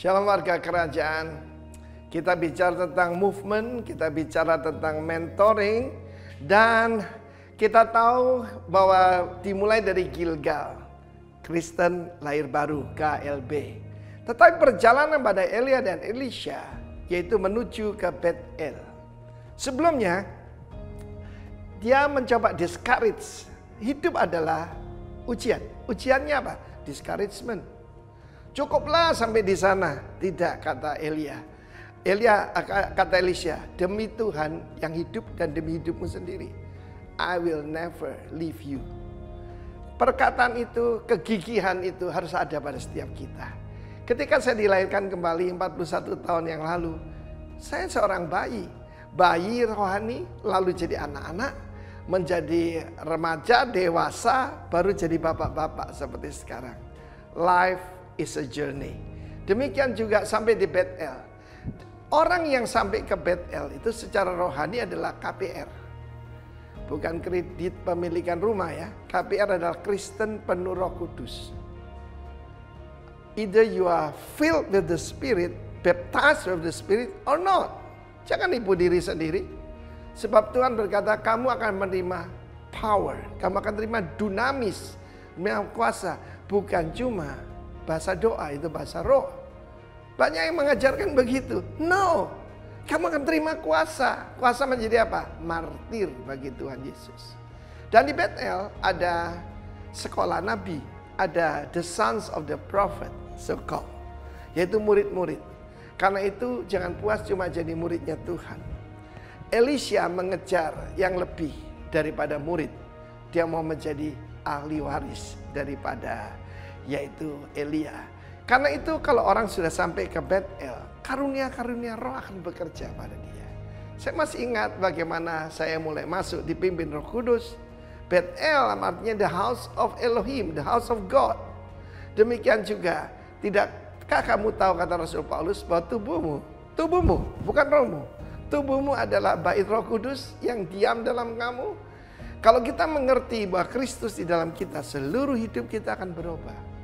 Shalom warga kerajaan. Kita bicara tentang movement, kita bicara tentang mentoring, dan kita tahu bahwa dimulai dari Gilgal, Kristen lahir baru, KLB. Tetapi perjalanan pada Elia dan Elisha, yaitu menuju ke Bethel. Sebelumnya, dia mencoba discourage. Hidup adalah ujian. Ujiannya apa? Discouragement. Cukuplah sampai di sana. Tidak, kata Elia. Kata Elisha, demi Tuhan yang hidup dan demi hidupmu sendiri, I will never leave you. Perkataan itu, kegigihan itu harus ada pada setiap kita. Ketika saya dilahirkan kembali 41 tahun yang lalu, saya seorang bayi. Bayi rohani, lalu jadi anak-anak, menjadi remaja, dewasa, baru jadi bapak-bapak seperti sekarang. Life is a journey. Demikian juga sampai di Bethel. Orang yang sampai ke Bethel itu secara rohani adalah KPR. Bukan kredit pemilikan rumah ya. KPR adalah Kristen penuh Roh Kudus. Either you are filled with the Spirit, baptized with the Spirit or not. Jangan nipu diri sendiri. Sebab Tuhan berkata kamu akan menerima power. Kamu akan menerima dunamis, kuasa. Bukan cuma bahasa doa, itu bahasa roh. Banyak yang mengajarkan begitu. No, kamu akan terima kuasa. Kuasa menjadi apa? Martir bagi Tuhan Yesus. Dan di Bethel ada sekolah nabi. Ada the sons of the prophet, so-called. Yaitu murid-murid. Karena itu jangan puas cuma jadi muridnya Tuhan. Elisha mengejar yang lebih daripada murid. Dia mau menjadi ahli waris daripada yaitu Elia. Karena itu kalau orang sudah sampai ke Bethel, karunia-karunia roh akan bekerja pada dia. Saya masih ingat bagaimana saya mulai masuk dipimpin Roh Kudus. Bethel artinya the house of Elohim, the house of God. Demikian juga, tidakkah kamu tahu kata Rasul Paulus bahwa tubuhmu bukan rohmu. Tubuhmu adalah bait Roh Kudus yang diam dalam kamu. Kalau kita mengerti bahwa Kristus di dalam kita, seluruh hidup kita akan berubah.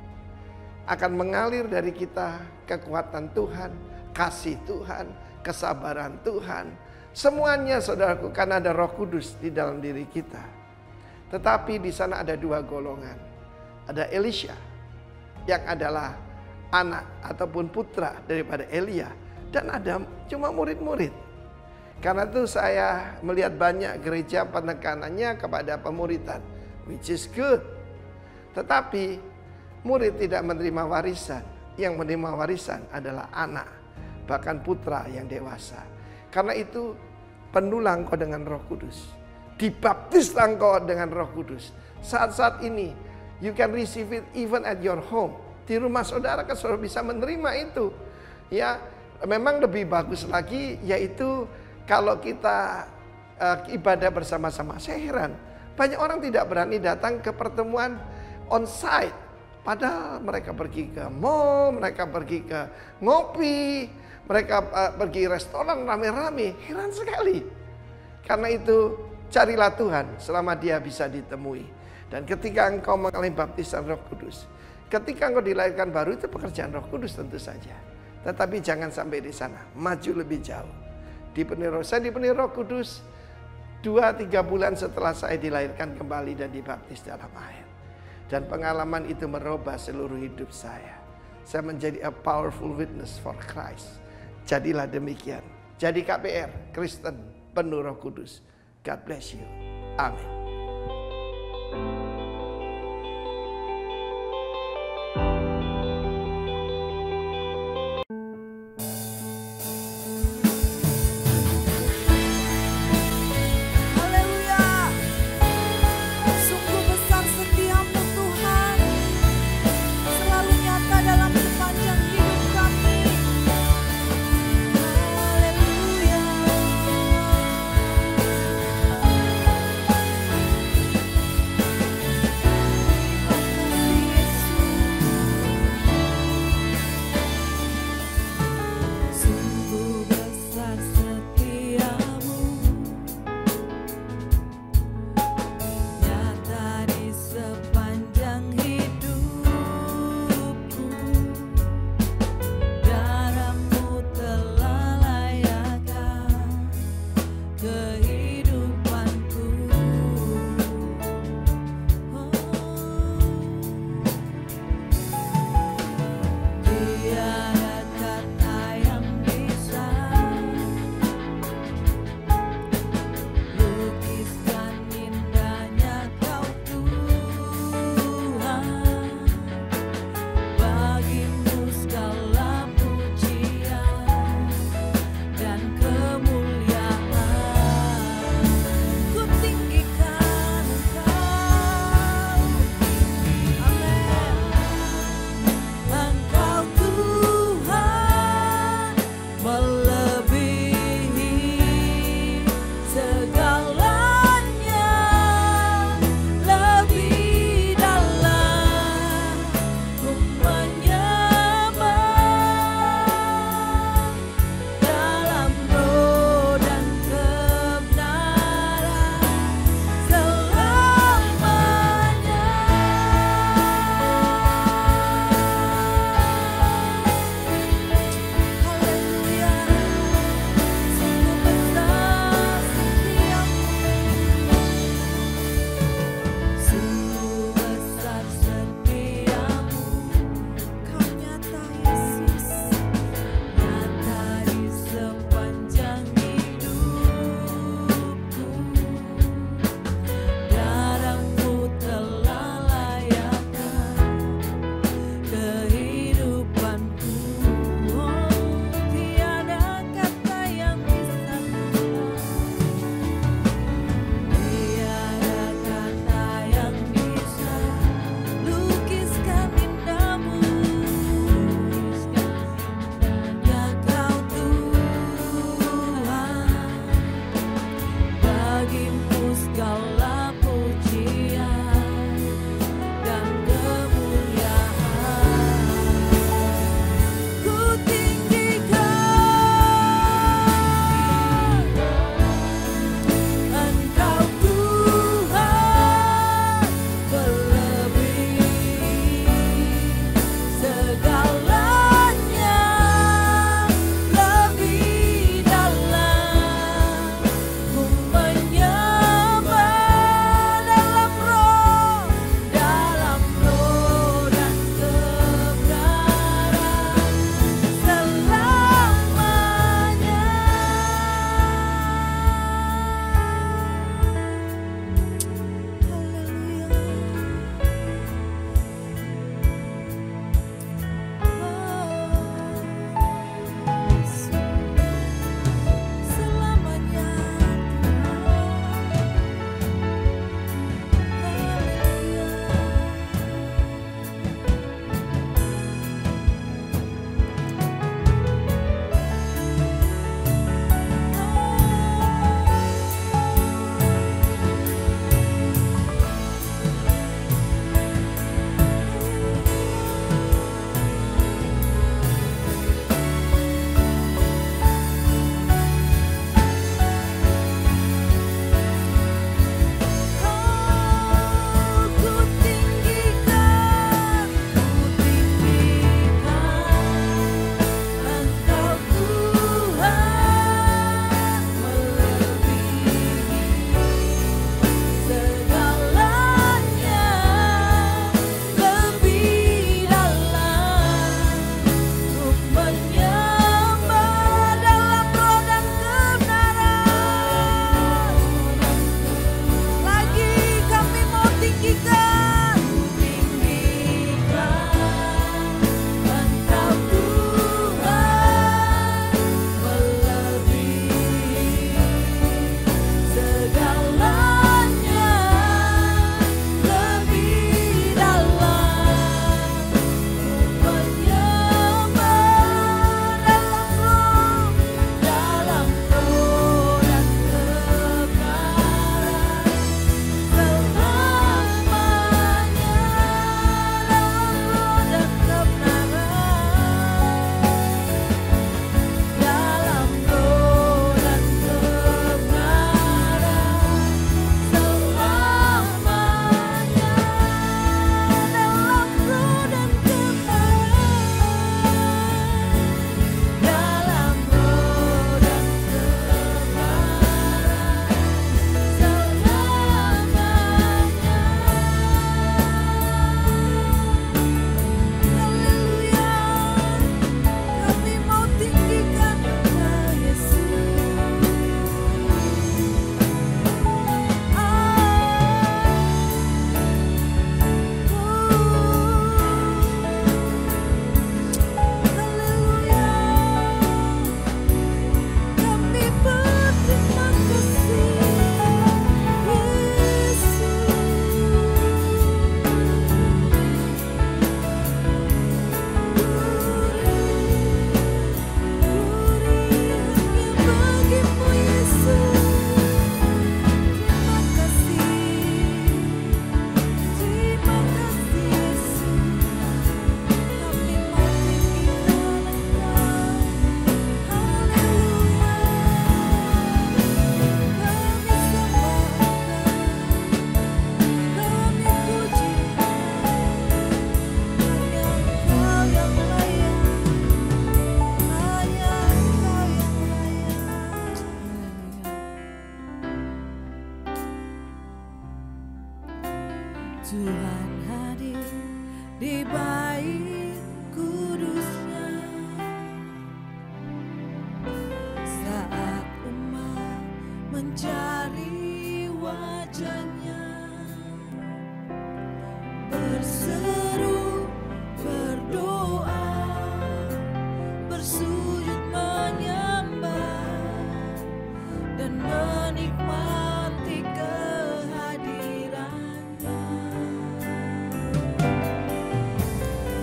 Akan mengalir dari kita kekuatan Tuhan, kasih Tuhan, kesabaran Tuhan. Semuanya saudaraku, karena ada Roh Kudus di dalam diri kita. Tetapi di sana ada dua golongan. Ada Elisha yang adalah anak ataupun putra daripada Elia. Dan ada cuma murid-murid. Karena itu saya melihat banyak gereja penekanannya kepada pemuridan, which is good. Tetapi murid tidak menerima warisan. Yang menerima warisan adalah anak, bahkan putra yang dewasa. Karena itu penuhlah engkau dengan Roh Kudus. Dibaptislah engkau dengan Roh Kudus. Saat-saat ini you can receive it even at your home. Di rumah saudara kan saudara bisa menerima itu. Ya, memang lebih bagus lagi yaitu kalau kita ibadah bersama-sama. Saya heran, banyak orang tidak berani datang ke pertemuan on-site. Padahal mereka pergi ke mall, mereka pergi ke ngopi, mereka pergi restoran rame-rame. Heran sekali. Karena itu carilah Tuhan selama dia bisa ditemui. Dan ketika engkau mengalami baptisan Roh Kudus, ketika engkau dilahirkan baru, itu pekerjaan Roh Kudus tentu saja. Tetapi jangan sampai di sana, maju lebih jauh. Saya dipenuhi Roh Kudus 2-3 bulan setelah saya dilahirkan kembali dan dibaptis dalam air. Dan pengalaman itu merubah seluruh hidup saya. Saya menjadi a powerful witness for Christ. Jadilah demikian. Jadi KPR, Kristen penuh Roh Kudus. God bless you. Amin. mencari wajahnya, berseru, berdoa, bersujud menyembah, dan menikmati kehadirannya.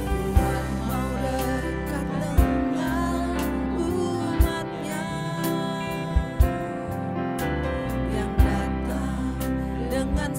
Tuhan mau dekat dengan umatnya yang datang dengan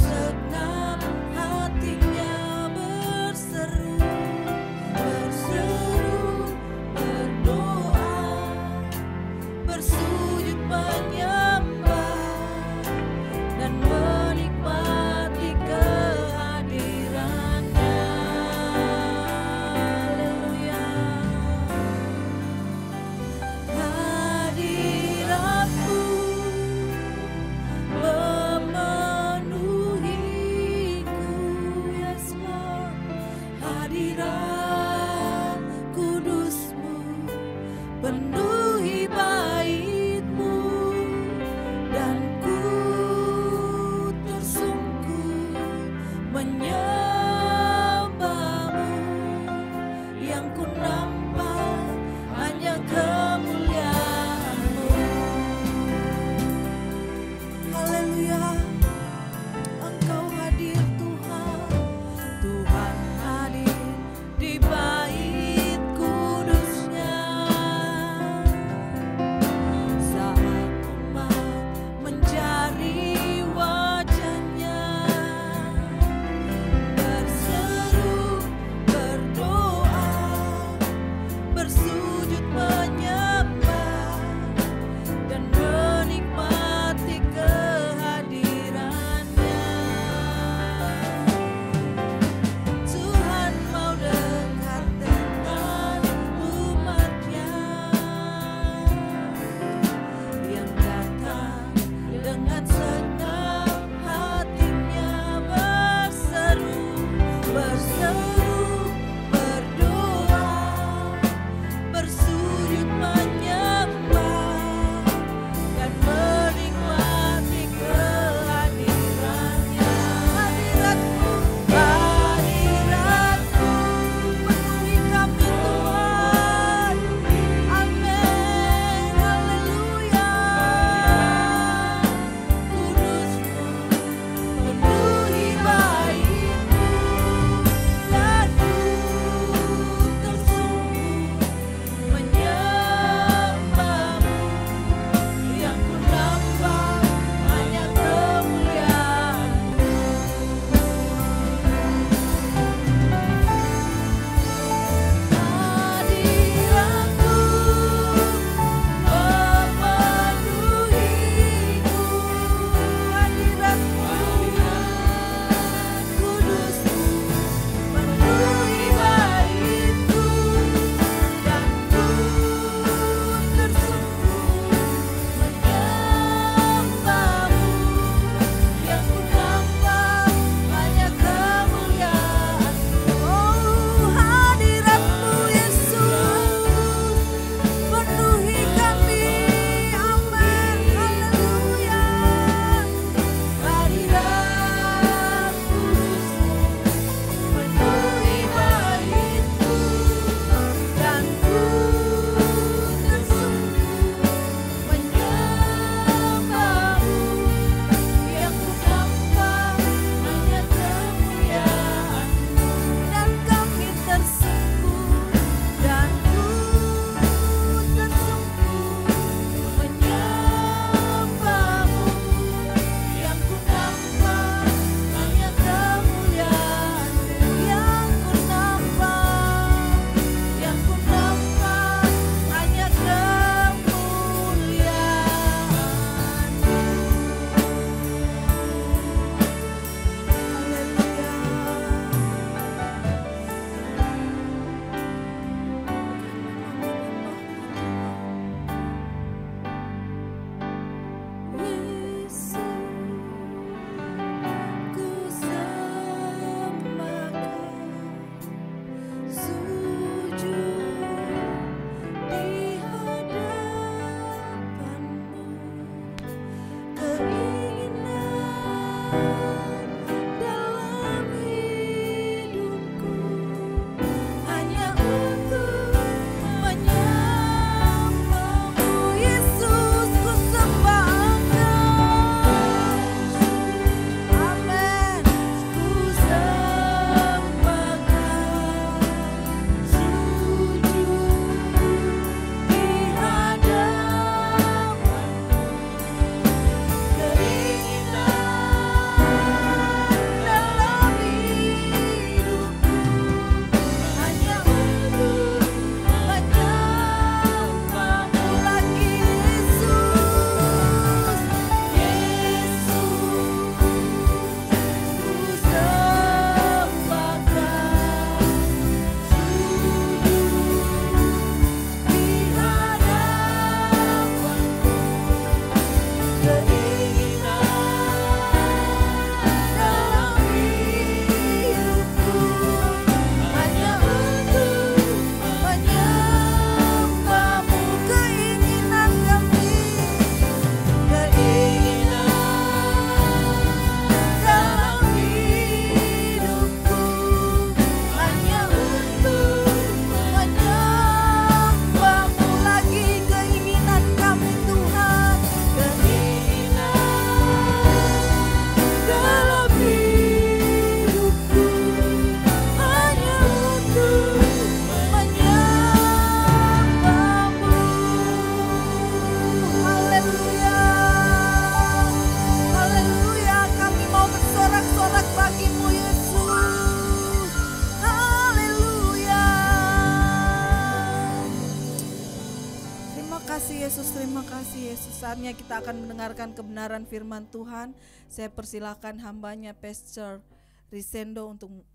kasih Yesus, terima kasih Yesus. Saatnya kita akan mendengarkan kebenaran firman Tuhan. Saya persilakan hambanya Pastor Risendo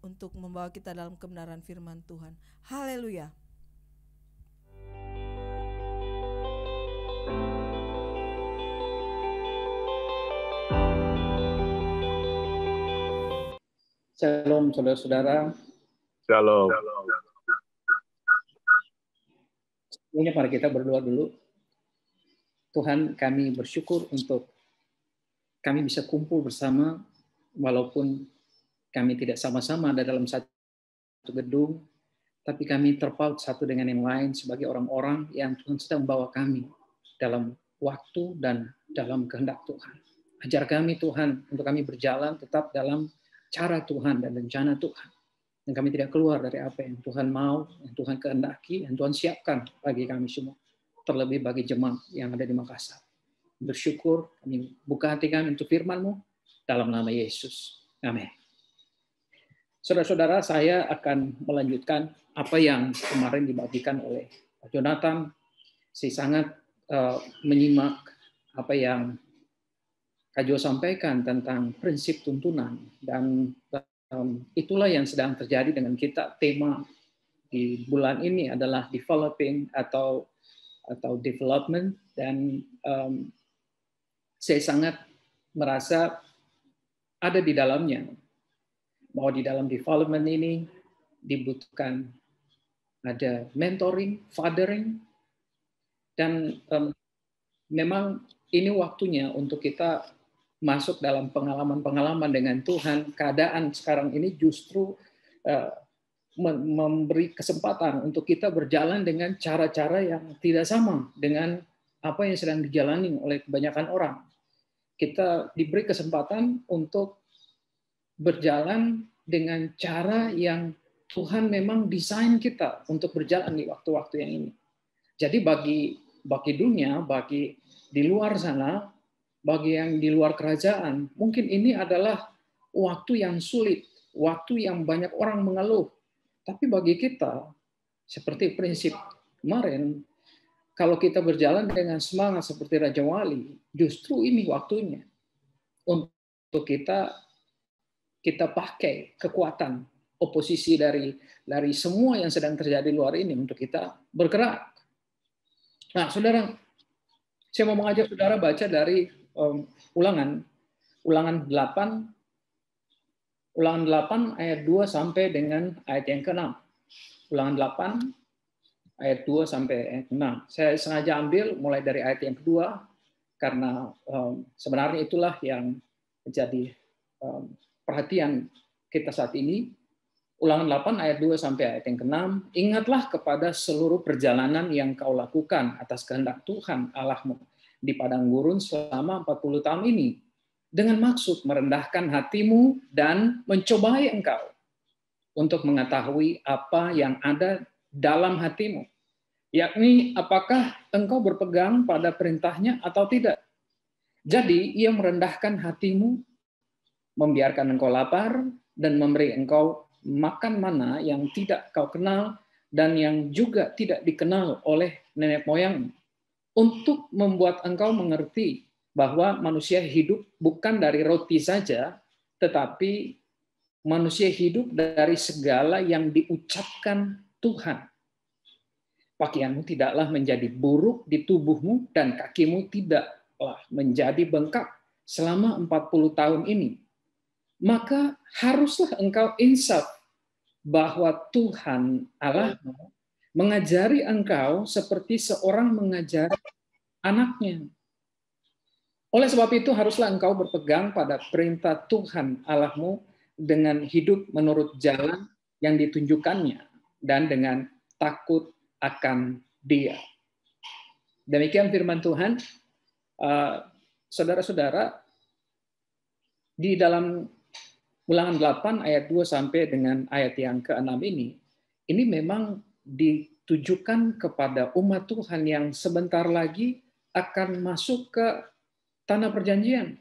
untuk membawa kita dalam kebenaran firman Tuhan. Haleluya. Shalom saudara-saudara. Shalom. Sebelumnya mari kita berdoa dulu. Tuhan, kami bersyukur untuk kami bisa kumpul bersama walaupun kami tidak sama-sama ada dalam satu gedung, tapi kami terpaut satu dengan yang lain sebagai orang-orang yang Tuhan sedang membawa kami dalam waktu dan dalam kehendak Tuhan. Ajar kami Tuhan untuk kami berjalan tetap dalam cara Tuhan dan rencana Tuhan. Dan kami tidak keluar dari apa yang Tuhan mau, yang Tuhan kehendaki, yang Tuhan siapkan bagi kami semua. Terlebih bagi jemaat yang ada di Makassar. Bersyukur, kami buka hati kami untuk firman-Mu dalam nama Yesus. Amin. Saudara-saudara, saya akan melanjutkan apa yang kemarin dibagikan oleh Pak Jonathan. Saya sangat menyimak apa yang Kak Jo sampaikan tentang prinsip tuntunan, dan itulah yang sedang terjadi dengan kita. Tema di bulan ini adalah developing atau development, dan saya sangat merasa ada di dalamnya bahwa di dalam development ini dibutuhkan ada mentoring, fathering, dan memang ini waktunya untuk kita masuk dalam pengalaman-pengalaman dengan Tuhan. Keadaan sekarang ini justru memberi kesempatan untuk kita berjalan dengan cara-cara yang tidak sama dengan apa yang sedang dijalani oleh kebanyakan orang. Kita diberi kesempatan untuk berjalan dengan cara yang Tuhan memang desain kita untuk berjalan di waktu-waktu yang ini. Jadi bagi dunia, bagi di luar sana, bagi yang di luar kerajaan, mungkin ini adalah waktu yang sulit, waktu yang banyak orang mengeluh. Tapi bagi kita, seperti prinsip kemarin, kalau kita berjalan dengan semangat seperti Raja Wali, justru ini waktunya untuk kita pakai kekuatan oposisi dari semua yang sedang terjadi luar ini untuk kita bergerak. Nah, saudara, saya mau mengajak saudara baca dari Ulangan 8 ayat 2 sampai dengan ayat yang ke-6. Ulangan 8 ayat 2 sampai ayat 6. Saya sengaja ambil mulai dari ayat yang kedua karena sebenarnya itulah yang menjadi perhatian kita saat ini. Ulangan 8 ayat 2 sampai ayat yang ke-6. Ingatlah kepada seluruh perjalanan yang kau lakukan atas kehendak Tuhan Allahmu di padang gurun selama 40 tahun ini, dengan maksud merendahkan hatimu dan mencobai engkau untuk mengetahui apa yang ada dalam hatimu, yakni apakah engkau berpegang pada perintahnya atau tidak. Jadi ia merendahkan hatimu, membiarkan engkau lapar, dan memberi engkau makan mana yang tidak kau kenal dan yang juga tidak dikenal oleh nenek moyangmu, untuk membuat engkau mengerti bahwa manusia hidup bukan dari roti saja, tetapi manusia hidup dari segala yang diucapkan Tuhan. Pakaianmu tidaklah menjadi buruk di tubuhmu dan kakimu tidaklah menjadi bengkak selama 40 tahun ini. Maka haruslah engkau insaf bahwa Tuhan Allahmu mengajari engkau seperti seorang mengajari anaknya. Oleh sebab itu haruslah engkau berpegang pada perintah Tuhan Allahmu dengan hidup menurut jalan yang ditunjukkannya dan dengan takut akan Dia. Demikian firman Tuhan. Saudara-saudara, di dalam Ulangan 8 ayat 2 sampai dengan ayat yang ke-6 ini memang ditujukan kepada umat Tuhan yang sebentar lagi akan masuk ke tanah perjanjian.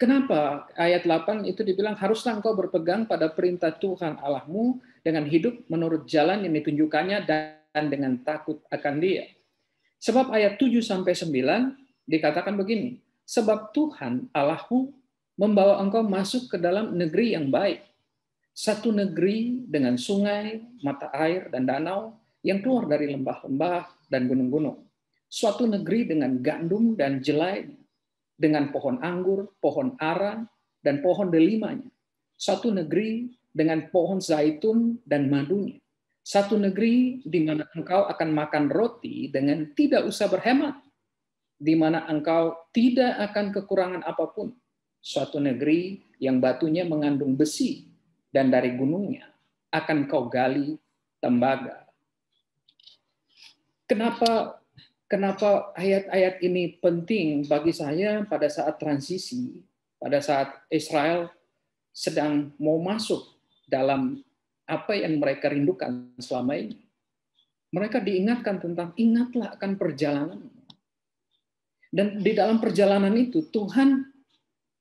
Kenapa ayat 8 itu dibilang haruslah engkau berpegang pada perintah Tuhan Allahmu dengan hidup menurut jalan yang ditunjukkannya dan dengan takut akan Dia. Sebab ayat 7-9 dikatakan begini, sebab Tuhan Allahmu membawa engkau masuk ke dalam negeri yang baik, satu negeri dengan sungai, mata air, dan danau yang keluar dari lembah-lembah dan gunung-gunung, suatu negeri dengan gandum dan jelai, dengan pohon anggur, pohon ara, dan pohon delimanya, satu negeri dengan pohon zaitun dan madunya, satu negeri di mana engkau akan makan roti dengan tidak usah berhemat, di mana engkau tidak akan kekurangan apapun, suatu negeri yang batunya mengandung besi, dan dari gunungnya akan kau gali tembaga. Kenapa ayat-ayat ini penting bagi saya pada saat transisi, pada saat Israel sedang mau masuk dalam apa yang mereka rindukan selama ini. Mereka diingatkan tentang ingatlah akan perjalanan. Dan di dalam perjalanan itu Tuhan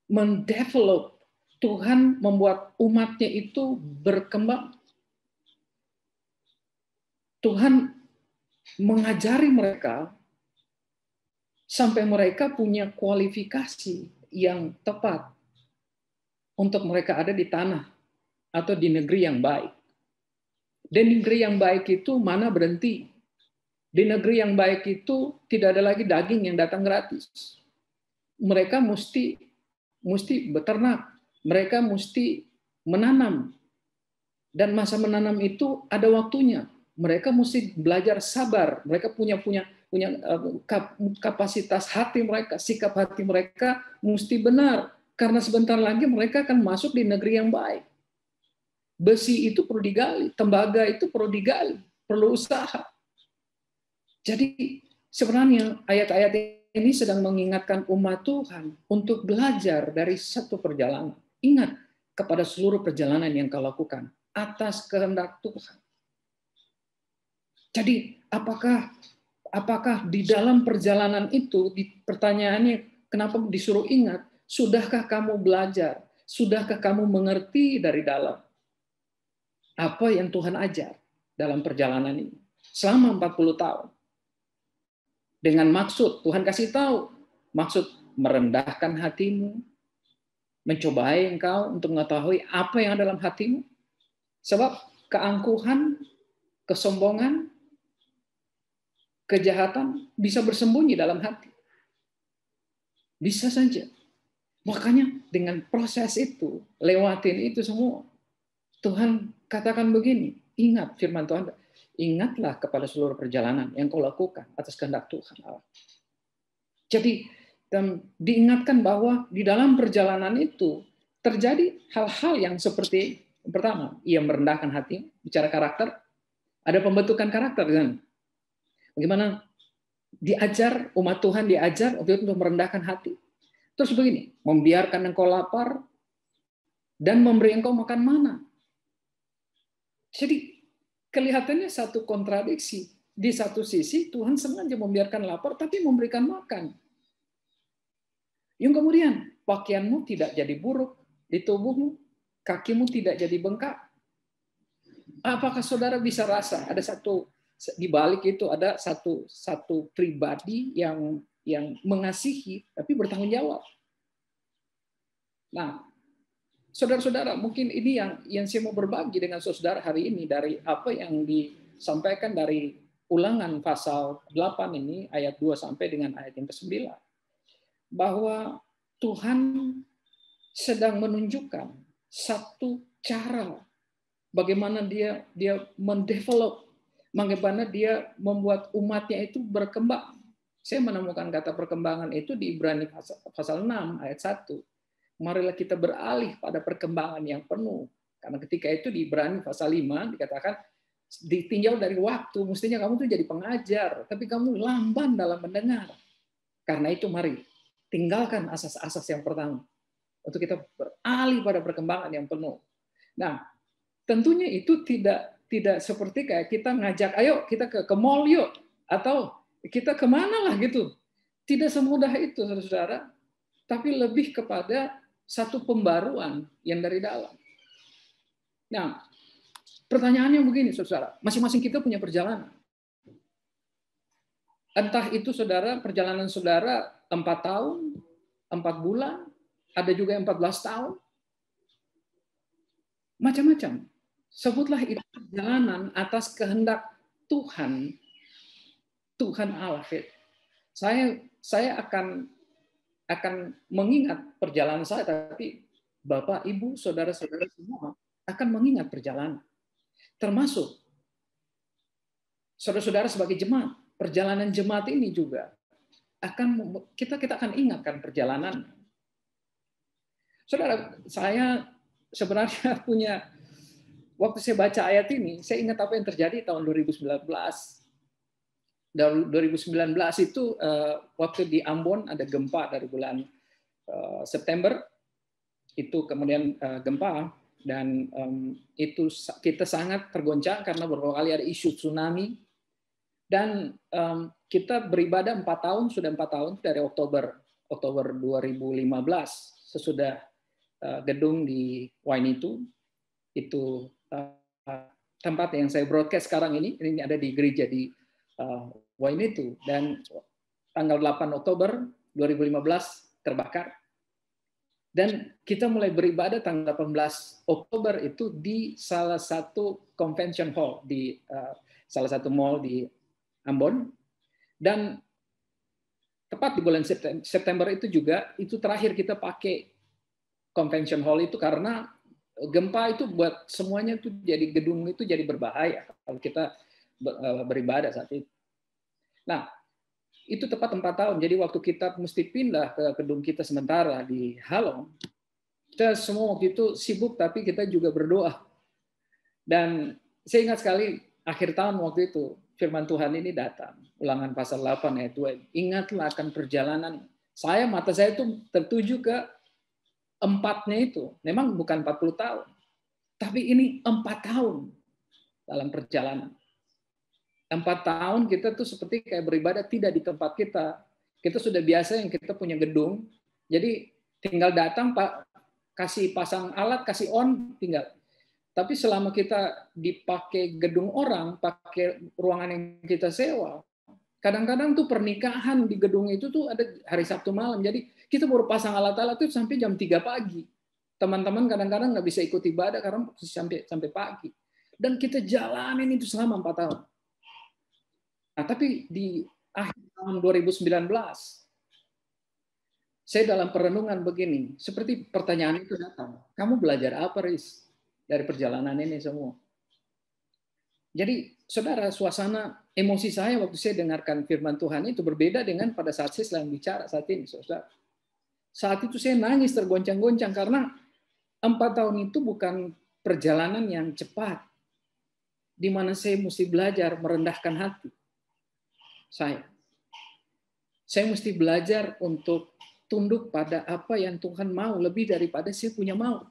mendevelop, Tuhan membuat umatnya itu berkembang. Tuhan mengajari mereka sampai mereka punya kualifikasi yang tepat untuk mereka ada di tanah atau di negeri yang baik. Dan negeri yang baik itu mana berhenti. Di negeri yang baik itu tidak ada lagi daging yang datang gratis. Mereka mesti beternak, mereka mesti menanam. Dan masa menanam itu ada waktunya. Mereka mesti belajar sabar. Mereka punya kapasitas hati mereka, sikap hati mereka mesti benar. Karena sebentar lagi mereka akan masuk di negeri yang baik. Besi itu perlu digali, tembaga itu perlu digali, perlu usaha. Jadi sebenarnya ayat-ayat ini sedang mengingatkan umat Tuhan untuk belajar dari satu perjalanan. Ingat kepada seluruh perjalanan yang kau lakukan atas kehendak Tuhan. Jadi apakah di dalam perjalanan itu, pertanyaannya kenapa disuruh ingat, sudahkah kamu belajar, sudahkah kamu mengerti dari dalam apa yang Tuhan ajar dalam perjalanan ini selama 40 tahun. Dengan maksud, Tuhan kasih tahu, maksud merendahkan hatimu, mencobai engkau untuk mengetahui apa yang ada dalam hatimu. Sebab keangkuhan, kesombongan, kejahatan bisa bersembunyi dalam hati. Bisa saja. Makanya dengan proses itu, lewatin itu semua. Tuhan katakan begini, ingat firman Tuhan, ingatlah kepada seluruh perjalanan yang kau lakukan atas kehendak Tuhan Allah. Jadi diingatkan bahwa di dalam perjalanan itu terjadi hal-hal yang seperti pertama, ia merendahkan hati, bicara karakter, ada pembentukan karakter kan? Bagaimana diajar umat Tuhan diajar untuk merendahkan hati. Terus begini, membiarkan engkau lapar dan memberi engkau makan mana. Jadi kelihatannya satu kontradiksi. Di satu sisi Tuhan sengaja membiarkan lapar tapi memberikan makan. Yang kemudian pakaianmu tidak jadi buruk di tubuhmu, kakimu tidak jadi bengkak. Apakah saudara bisa rasa ada satu di balik itu ada satu pribadi yang mengasihi tapi bertanggung jawab. Nah, saudara-saudara, mungkin ini yang saya mau berbagi dengan saudara hari ini dari apa yang disampaikan dari Ulangan pasal 8 ini ayat 2 sampai dengan ayat yang ke-9. Bahwa Tuhan sedang menunjukkan satu cara bagaimana dia mendevelop, bagaimana dia membuat umatnya itu berkembang. Saya menemukan kata perkembangan itu di Ibrani pasal 6 ayat 1. Marilah kita beralih pada perkembangan yang penuh. Karena ketika itu di Ibrani pasal 5 dikatakan, ditinjau dari waktu, mestinya kamu tuh jadi pengajar, tapi kamu lamban dalam mendengar. Karena itu mari, tinggalkan asas-asas yang pertama. Untuk kita beralih pada perkembangan yang penuh. Nah, tentunya itu tidak seperti kayak kita ngajak, ayo kita ke mall yuk, atau kita kemana lah gitu. Tidak semudah itu, saudara. Tapi lebih kepada satu pembaruan yang dari dalam. Nah, pertanyaannya begini, saudara. Masing-masing kita punya perjalanan. Entah itu saudara, perjalanan saudara 4 tahun, 4 bulan, ada juga yang 14 tahun. Macam-macam. Sebutlah itu perjalanan atas kehendak Tuhan, Tuhan Allah. Saya akan mengingat perjalanan saya, tapi Bapak, Ibu, saudara-saudara semua akan mengingat perjalanan. Termasuk saudara-saudara sebagai jemaat, perjalanan jemaat ini juga kita akan ingatkan perjalanan. Saudara, saya sebenarnya punya, waktu saya baca ayat ini, saya ingat apa yang terjadi tahun 2019. 2019 itu waktu di Ambon ada gempa dari bulan September, itu kemudian gempa, dan itu kita sangat tergoncang karena beberapa kali ada isu tsunami, dan kita beribadah 4 tahun, sudah 4 tahun dari Oktober 2015 sesudah gedung di Wainito, itu tempat yang saya broadcast sekarang ini ada di gereja di Wainito, dan tanggal 8 Oktober 2015 terbakar. Dan kita mulai beribadah tanggal 18 Oktober itu di salah satu convention hall di salah satu mall di Ambon. Dan tepat di bulan September itu juga, itu terakhir kita pakai convention hall itu karena gempa itu buat semuanya tuh jadi gedung itu jadi berbahaya kalau kita beribadah saat itu. Nah, itu tepat 4 tahun. Jadi waktu kita mesti pindah ke gedung kita sementara di Halong, kita semua waktu itu sibuk, tapi kita juga berdoa. Dan saya ingat sekali akhir tahun waktu itu firman Tuhan ini datang, Ulangan pasal 8 ayat 2. Ingatlah akan perjalanan. Mata saya itu tertuju ke 4-nya itu. Memang bukan 40 tahun. Tapi ini 4 tahun dalam perjalanan. 4 tahun kita tuh seperti kayak beribadah tidak di tempat kita. Kita sudah biasa yang kita punya gedung. Jadi tinggal datang, Pak, kasih pasang alat, kasih on, tinggal. Tapi selama kita dipakai gedung orang, pakai ruangan yang kita sewa, kadang-kadang tuh pernikahan di gedung itu tuh ada hari Sabtu malam. Jadi kita baru pasang alat-alat itu sampai jam 3 pagi. Teman-teman kadang-kadang nggak bisa ikut ibadah karena sampai pagi. Dan kita jalanin itu selama 4 tahun. Nah, tapi di akhir tahun 2019, saya dalam perenungan begini, seperti pertanyaan itu datang, kamu belajar apa, Riz, dari perjalanan ini semua? Jadi, saudara, suasana emosi saya waktu saya dengarkan firman Tuhan itu berbeda dengan pada saat saya sedang bicara saat ini, saudara. Saat itu saya nangis tergoncang-goncang karena 4 tahun itu bukan perjalanan yang cepat, di mana saya mesti belajar merendahkan hati. Saya mesti belajar untuk tunduk pada apa yang Tuhan mau lebih daripada saya punya mau.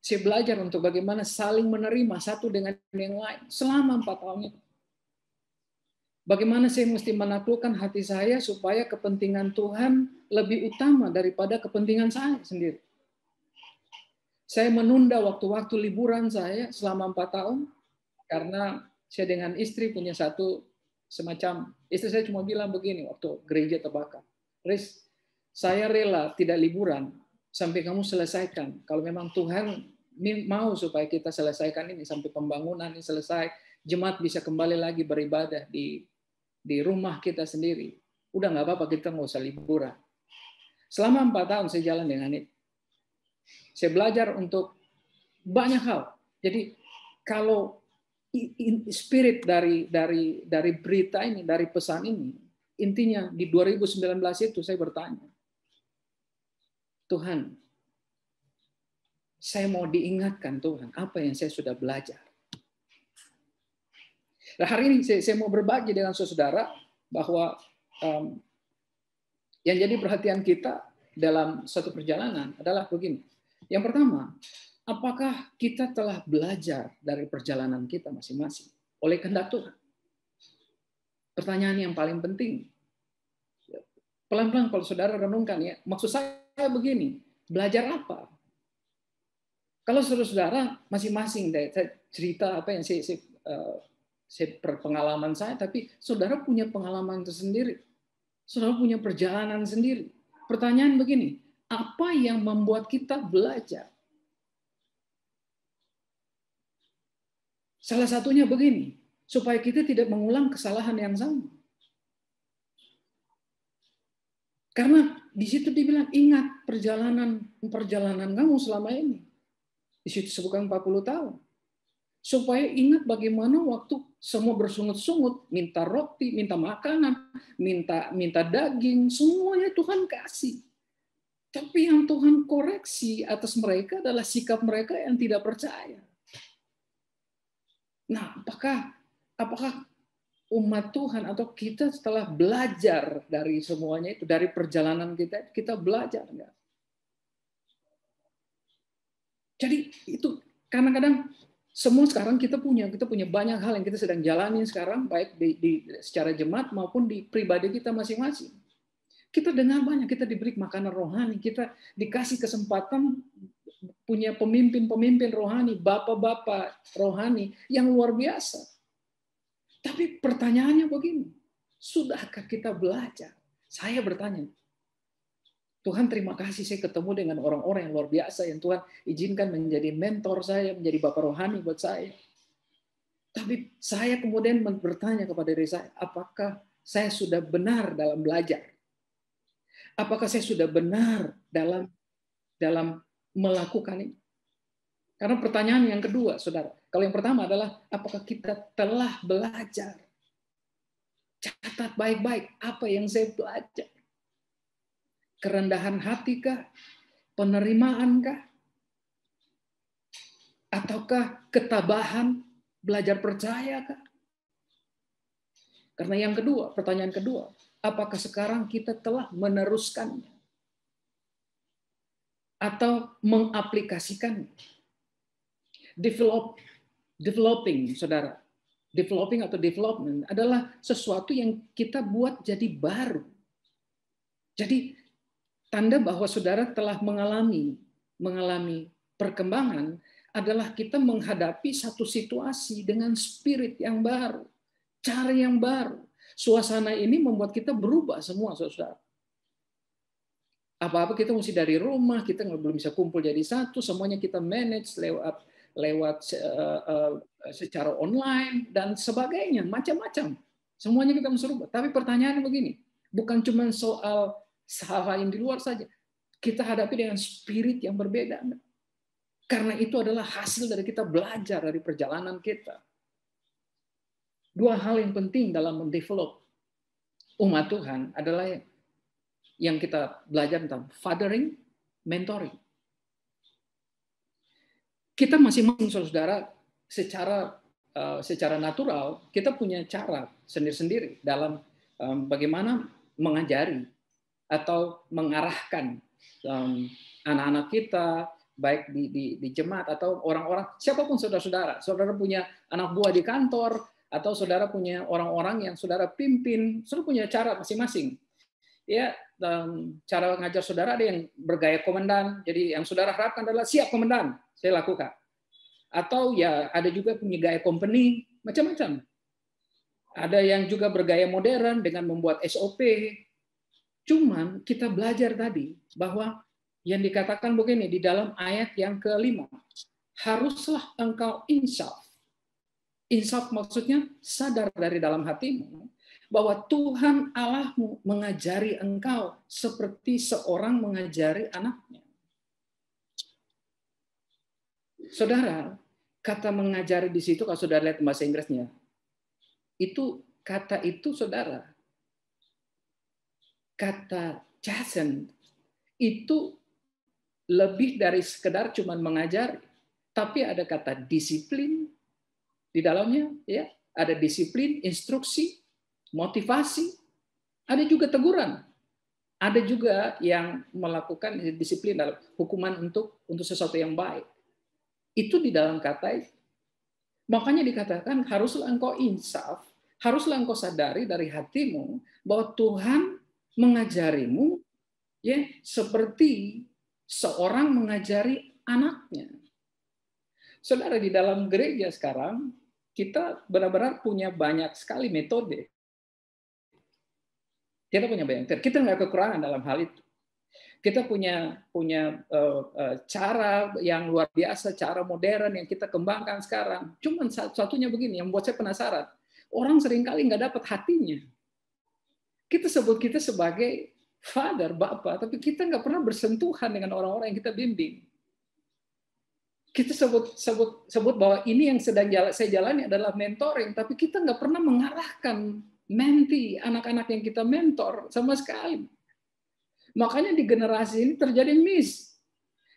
Saya belajar untuk bagaimana saling menerima satu dengan yang lain selama 4 tahun itu. Bagaimana saya mesti menaklukkan hati saya supaya kepentingan Tuhan lebih utama daripada kepentingan saya sendiri. Saya menunda waktu-waktu liburan saya selama 4 tahun karena saya dengan istri punya satu semacam, istri saya cuma bilang begini waktu gereja terbakar, Riz, saya rela tidak liburan sampai kamu selesaikan. Kalau memang Tuhan mau supaya kita selesaikan ini sampai pembangunan ini selesai, jemaat bisa kembali lagi beribadah di rumah kita sendiri. Udah nggak apa-apa, kita nggak usah liburan. Selama 4 tahun saya jalan dengan itu. Saya belajar untuk banyak hal. Jadi kalau spirit dari berita ini, dari pesan ini, intinya di 2019 itu saya bertanya, Tuhan, saya mau diingatkan Tuhan, apa yang saya sudah belajar. Nah, hari ini saya mau berbagi dengan saudara bahwa yang jadi perhatian kita dalam satu perjalanan adalah begini. Yang pertama, apakah kita telah belajar dari perjalanan kita masing-masing oleh kehendak Tuhan? Pertanyaan yang paling penting. Pelan-pelan kalau saudara renungkan ya, maksud saya begini, belajar apa? Kalau saudara-saudara masing-masing, saya cerita apa yang saya pengalaman saya, tapi saudara punya pengalaman tersendiri. Saudara punya perjalanan sendiri. Pertanyaan begini, apa yang membuat kita belajar? Salah satunya begini, supaya kita tidak mengulang kesalahan yang sama. Karena di situ dibilang, ingat perjalanan kamu selama ini. Di situ sebutkan 40 tahun. Supaya ingat bagaimana waktu semua bersungut-sungut, minta roti, minta makanan, minta daging, semuanya Tuhan kasih. Tapi yang Tuhan koreksi atas mereka adalah sikap mereka yang tidak percaya. Nah, apakah umat Tuhan atau kita setelah belajar dari semuanya itu, dari perjalanan kita belajar enggak? Jadi itu kadang-kadang semua sekarang kita punya banyak hal yang kita sedang jalani sekarang, baik di secara jemaat maupun di pribadi kita masing-masing. Kita dengar banyak, kita diberi makanan rohani, kita dikasih kesempatan punya pemimpin-pemimpin rohani, bapak-bapak rohani yang luar biasa. Tapi pertanyaannya begini, sudahkah kita belajar? Saya bertanya, Tuhan terima kasih saya ketemu dengan orang-orang yang luar biasa yang Tuhan izinkan menjadi mentor saya, menjadi bapak rohani buat saya. Tapi saya kemudian bertanya kepada diri saya, apakah saya sudah benar dalam belajar? Apakah saya sudah benar dalam melakukan ini? Karena pertanyaan yang kedua, saudara. Kalau yang pertama adalah, apakah kita telah belajar? Catat baik-baik apa yang saya belajar. Kerendahan hati kah? Penerimaan kah? Ataukah ketabahan? Belajar percaya kah? Karena yang kedua, pertanyaan kedua, apakah sekarang kita telah meneruskannya? Atau mengaplikasikannya? Developing, saudara. Developing atau development adalah sesuatu yang kita buat jadi baru. Jadi tanda bahwa saudara telah mengalami perkembangan adalah kita menghadapi satu situasi dengan spirit yang baru, cara yang baru. Suasana ini membuat kita berubah semua, saudara. Apa-apa kita mesti dari rumah, kita belum bisa kumpul jadi satu, semuanya kita manage lewat secara online dan sebagainya, macam-macam. Semuanya kita mesti rubah. Tapi pertanyaannya begini, bukan cuma soal hal yang di luar saja. Kita hadapi dengan spirit yang berbeda. Karena itu adalah hasil dari kita belajar dari perjalanan kita. Dua hal yang penting dalam mendevelop umat Tuhan adalah yang kita belajar tentang fathering, mentoring. Kita masing-masing saudara secara natural kita punya cara sendiri-sendiri dalam bagaimana mengajari atau mengarahkan anak-anak kita, baik di jemaat atau orang-orang, siapapun saudara-saudara. Saudara punya anak buah di kantor, atau saudara punya orang-orang yang saudara pimpin, saudara punya cara masing-masing. Ya, cara ngajar saudara ada yang bergaya komandan, jadi yang saudara harapkan adalah siap komandan, saya lakukan. Atau ya ada juga punya gaya company, macam-macam. Ada yang juga bergaya modern dengan membuat SOP. Cuman kita belajar tadi bahwa yang dikatakan begini di dalam ayat yang ke-5. Haruslah engkau insaf. Insaf maksudnya sadar dari dalam hatimu bahwa Tuhan Allahmu mengajari engkau seperti seorang mengajari anaknya. Saudara, kata mengajari di situ kalau saudara lihat bahasa Inggrisnya, kata itu saudara, kata chasten itu lebih dari sekedar cuma mengajari, tapi ada kata disiplin di dalamnya, ya, ada disiplin, instruksi, motivasi, ada juga teguran, ada juga yang melakukan disiplin dalam hukuman untuk sesuatu yang baik. Itu di dalam kata itu. Makanya dikatakan haruslah engkau insaf, haruslah engkau sadari dari hatimu bahwa Tuhan mengajarimu ya seperti seorang mengajari anaknya. Saudara, di dalam gereja sekarang kita benar-benar punya banyak sekali metode. Kita punya banyak metode. Kita nggak kekurangan dalam hal itu. Kita punya cara yang luar biasa, cara modern yang kita kembangkan sekarang. Cuman satu-satunya begini, yang membuat saya penasaran. Orang seringkali nggak dapat hatinya. Kita sebut kita sebagai father, bapak, tapi kita nggak pernah bersentuhan dengan orang-orang yang kita bimbing. Kita sebut bahwa ini yang sedang saya jalani adalah mentoring, tapi kita nggak pernah mengarahkan menti, anak-anak yang kita mentor sama sekali. Makanya di generasi ini terjadi miss.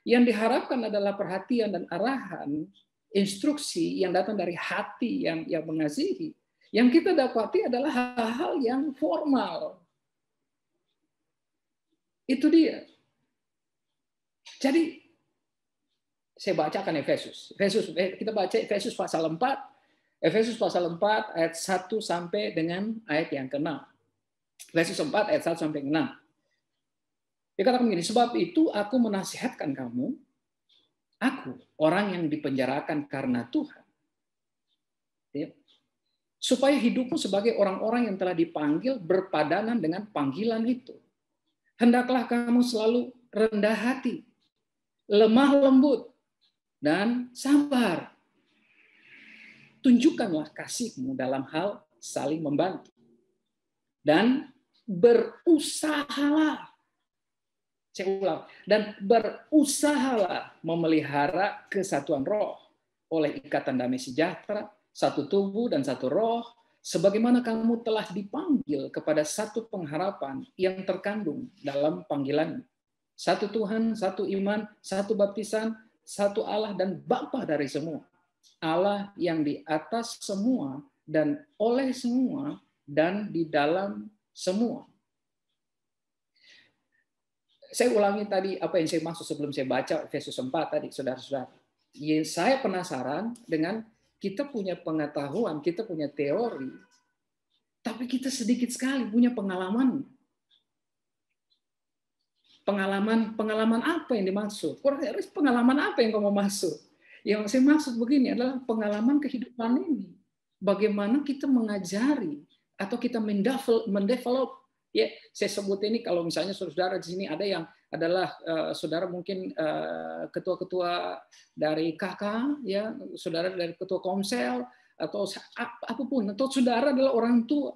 Yang diharapkan adalah perhatian dan arahan, instruksi yang datang dari hati yang mengasihi. Yang kita dapati adalah hal-hal yang formal. Itu dia. Jadi, saya bacakan Efesus. Kita baca Efesus pasal 4. Efesus pasal 4 ayat 1 sampai dengan ayat yang ke-6. Efesus 4 ayat 1 sampai 6. Dia katakan begini, sebab itu aku menasihatkan kamu, aku, orang yang dipenjarakan karena Tuhan, supaya hidupmu sebagai orang-orang yang telah dipanggil berpadanan dengan panggilan itu. Hendaklah kamu selalu rendah hati, lemah lembut, dan sabar. Tunjukkanlah kasihmu dalam hal saling membantu. Dan berusahalah. Saya ulang. Dan berusahalah memelihara kesatuan roh oleh ikatan damai sejahtera, satu tubuh dan satu roh, sebagaimana kamu telah dipanggil kepada satu pengharapan yang terkandung dalam panggilan. Satu Tuhan, satu iman, satu baptisan, satu Allah dan Bapa dari semua. Allah yang di atas semua dan oleh semua dan di dalam semua. Saya ulangi tadi apa yang saya maksud sebelum saya baca Efesus 4 tadi, saudara-saudara. Saya penasaran dengan kita punya pengetahuan, kita punya teori, tapi kita sedikit sekali punya pengalaman. Pengalaman apa yang dimaksud? Pengalaman apa yang kamu maksud? Yang saya maksud begini adalah pengalaman kehidupan ini. Bagaimana kita mengajari atau kita mendevelop. Ya, saya sebut ini kalau misalnya saudara di sini ada yang adalah saudara mungkin ketua-ketua dari KK, ya, saudara dari ketua komsel atau apapun, atau saudara adalah orang tua,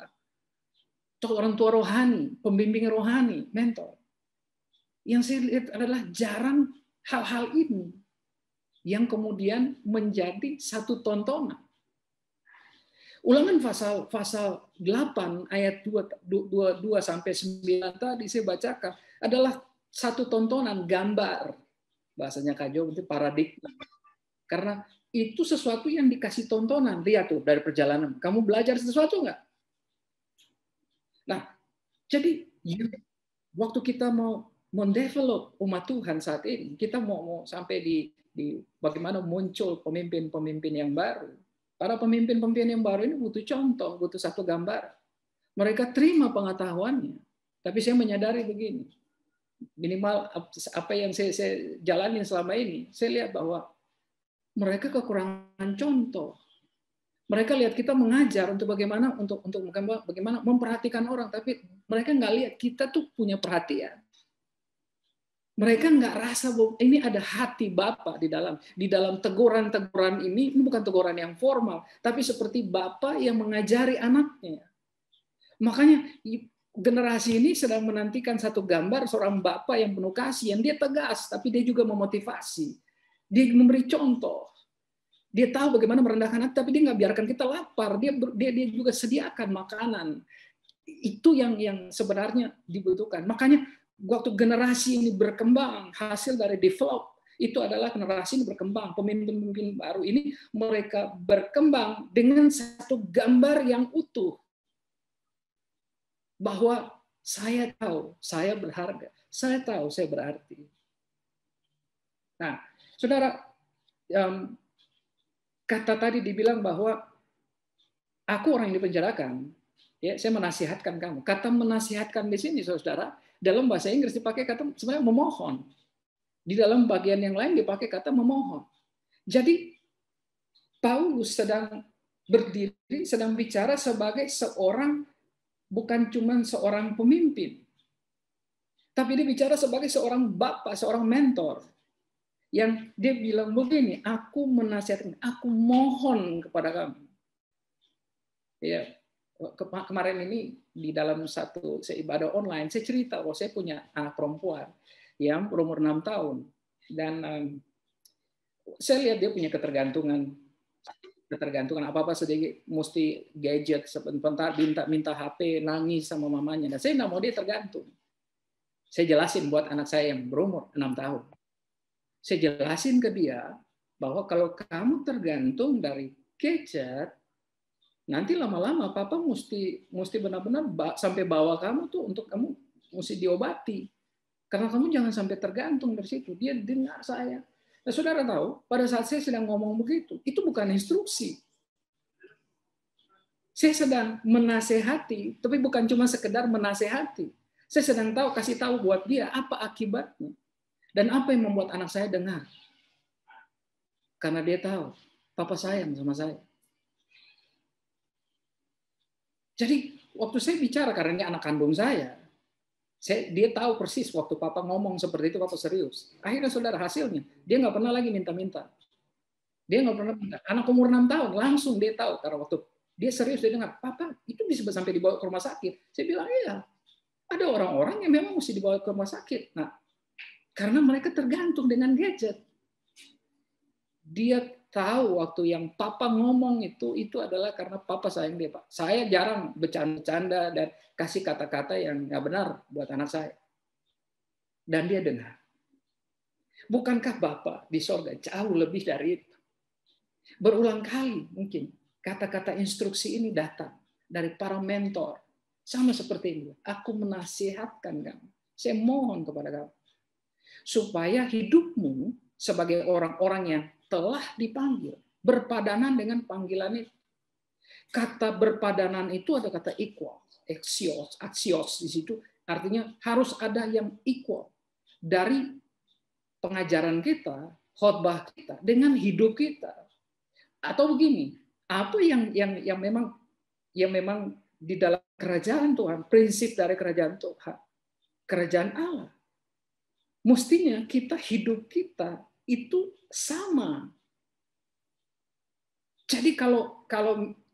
atau orang tua rohani, pembimbing rohani, mentor. Yang saya lihat adalah jarang hal-hal ini yang kemudian menjadi satu tontonan. Ulangan pasal 8 ayat 22 sampai 9 tadi saya bacakan adalah satu tontonan gambar. Bahasanya Kak Jo itu paradigma. Karena itu sesuatu yang dikasih tontonan. Lihat tuh dari perjalanan. Kamu belajar sesuatu nggak? Nah, jadi waktu kita mau mendevelop umat Tuhan saat ini, kita mau sampai di bagaimana muncul pemimpin-pemimpin yang baru. Para pemimpin-pemimpin yang baru ini butuh contoh, butuh satu gambar. Mereka terima pengetahuannya. Tapi saya menyadari begini, minimal apa yang saya jalani selama ini, saya lihat bahwa mereka kekurangan contoh. Mereka lihat kita mengajar untuk bagaimana memperhatikan orang, tapi mereka nggak lihat kita tuh punya perhatian. Mereka nggak rasa bahwa ini ada hati Bapa di dalam teguran-teguran ini bukan teguran yang formal, tapi seperti Bapa yang mengajari anaknya. Makanya generasi ini sedang menantikan satu gambar seorang Bapa yang penuh kasih, yang dia tegas, tapi dia juga memotivasi. Dia memberi contoh. Dia tahu bagaimana merendahkan hati, tapi dia nggak biarkan kita lapar. Dia juga sediakan makanan. Itu yang sebenarnya dibutuhkan. Makanya waktu generasi ini berkembang, hasil dari develop, itu adalah generasi ini berkembang. Pemimpin-pemimpin baru ini, mereka berkembang dengan satu gambar yang utuh. Bahwa saya tahu, saya berharga. Saya tahu, saya berarti. Nah, saudara, kata tadi dibilang bahwa aku orang yang dipenjarakan, ya, saya menasihatkan kamu. Kata menasihatkan di sini, saudara, dalam bahasa Inggris dipakai kata sebenarnya memohon. Di dalam bagian yang lain dipakai kata memohon. Jadi Paulus sedang berdiri sedang bicara sebagai seorang, bukan cuma seorang pemimpin, tapi dia bicara sebagai seorang bapak, seorang mentor. Yang dia bilang begini, aku menasihatkan, aku mohon kepada kamu. Ya, kemarin ini di dalam satu ibadah online, saya cerita bahwa saya punya anak perempuan yang berumur 6 tahun. Dan saya lihat dia punya ketergantungan apa-apa sedikit mesti gadget, sebentar minta HP, nangis sama mamanya. Dan saya nggak mau dia tergantung. Saya jelasin buat anak saya yang berumur 6 tahun. Saya jelasin ke dia bahwa kalau kamu tergantung dari gadget, nanti lama-lama papa mesti benar-benar sampai bawa kamu tuh untuk kamu mesti diobati. Karena kamu jangan sampai tergantung dari situ. Dia dengar saya. Nah, saudara tahu, pada saat saya sedang ngomong begitu, itu bukan instruksi. Saya sedang menasehati, tapi bukan cuma sekedar menasehati. Saya sedang kasih tahu buat dia apa akibatnya. Dan apa yang membuat anak saya dengar? Karena dia tahu, papa sayang sama saya. Jadi, waktu saya bicara, karena ini anak kandung saya, dia tahu persis waktu papa ngomong seperti itu, papa serius. Akhirnya saudara, hasilnya, dia nggak pernah lagi minta-minta. Dia nggak pernah minta. Anak umur 6 tahun, langsung dia tahu. Karena waktu dia serius, dia dengar, papa, itu bisa sampai dibawa ke rumah sakit. Saya bilang, iya. Ada orang-orang yang memang mesti dibawa ke rumah sakit. Nah, karena mereka tergantung dengan gadget. Dia tahu waktu yang papa ngomong itu adalah karena papa sayang dia, Pak. Saya jarang bercanda dan kasih kata-kata yang nggak benar buat anak saya. Dan dia dengar. Bukankah Bapak di sorga jauh lebih dari itu? Berulang kali mungkin kata-kata instruksi ini datang dari para mentor. Sama seperti ini. Aku menasihatkan kamu. Saya mohon kepada kamu. Supaya hidupmu sebagai orang-orang yang telah dipanggil, berpadanan dengan panggilan itu. Kata berpadanan itu ada kata equal, axios di situ, artinya harus ada yang equal dari pengajaran kita, khotbah kita dengan hidup kita. Atau begini, apa yang memang di dalam kerajaan Tuhan, prinsip dari kerajaan Tuhan, kerajaan Allah. Mestinya hidup kita itu sama. Jadi kalau